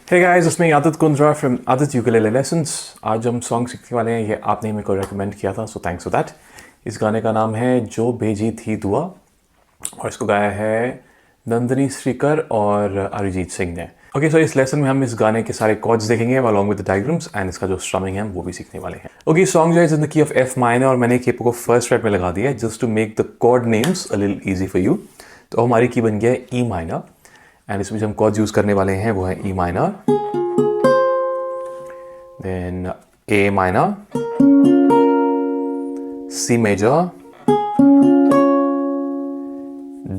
Hey guys, it's me Adit Kundra from Adit Ukulele Lessons. आज हम song सीखने वाले हैं, ये आपने मेरे को रेकमेंड किया था, सो थैंक्स फॉर दैट। इस गाने का नाम है जो भेजी थी दुआ और इसको गाया है नंदिनी श्रीकर और अरिजीत सिंह ने। ओके, सो इस लेसन में हम इस गाने के सारे कॉर्ड्स देखेंगे along with the diagrams and इसका जो स्ट्रमिंग है वो भी सीखने वाले हैं। ओके, सॉन्ग जो है in the key of F minor और मैंने कीप को फर्स्ट फ्रेट में लगा दिया है just to make the chord names a little easy for you. तो हमारी की बन गया है ई माइनर एंड इसमें जो हम कॉर्ड्स यूज करने वाले हैं वो है E minor, then A minor, C major,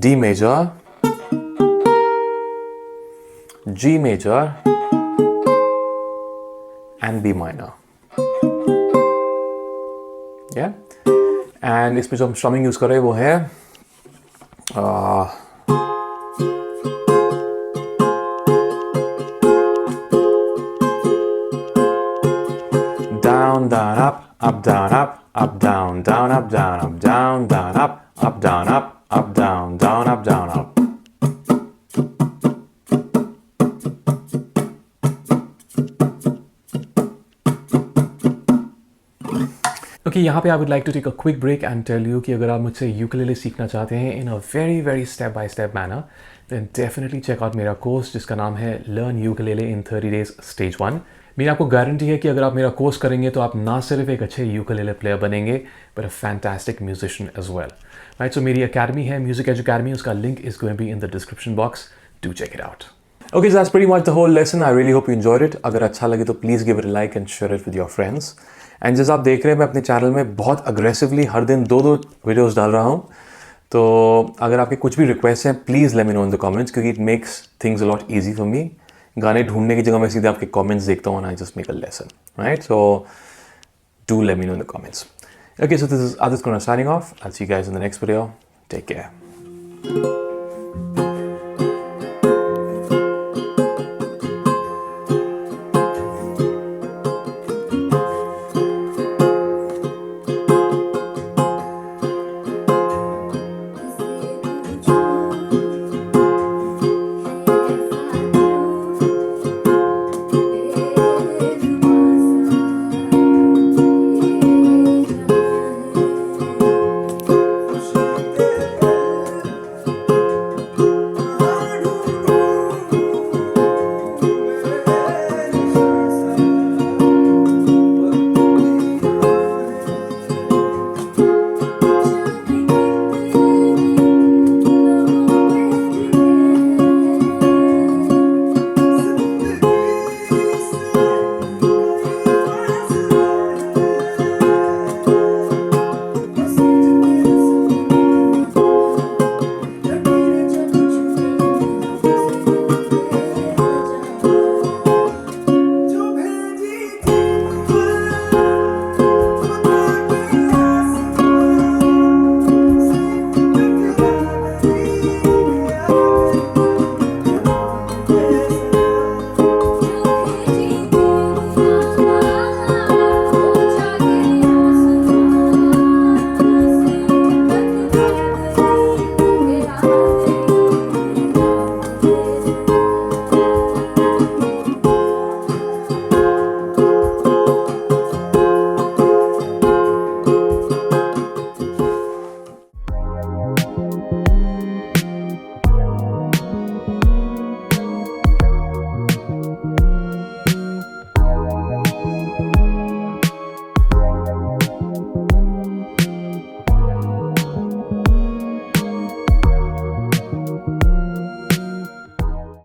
D major, G major and B minor. Yeah, and इसमें जो हम स्ट्रमिंग यूज कर रहे हैं वो है down, down, up, down, up, down, down, up, down, up, down, down, up, down, up, down, down, up, down, up. Okay, यहाँ पे I would like to take a quick break and tell you कि अगर आप मुझसे ukulele सीखना चाहते हैं in a very very step by step manner, then definitely check out मेरा कोर्स जिसका नाम है Learn Ukulele in 30 Days Stage 1। मेरी आपको गारंटी है कि अगर आप मेरा कोर्स करेंगे तो आप ना सिर्फ एक अच्छे यूकेलेले प्लेयर बनेंगे but a fantastic musician as well. Right, so मेरी अकेडमी है म्यूजिक एज अकेडमी, उसका link is going be in the description box, do check it out. Okay, so that's pretty much the whole lesson. I really hope you enjoyed it. अगर अच्छा लगे तो please give it a like and share it with your friends. And जैसे आप देख रहे हैं मैं अपने चैनल में बहुत अग्रेसिवली हर दिन दो वीडियोज़ डाल रहा हूँ, तो अगर आपके कुछ भी रिक्वेस्ट हैं please let me know in the comments, क्योंकि it makes things a lot easy for me. गाने ढूंढने की जगह मैं सीधे आपके कमेंट्स देखता हूँ, I just make a lesson, right? So do let me know in the comments. Okay, so this is Adit Kundra signing off. I'll see you guys in the next video. Take care.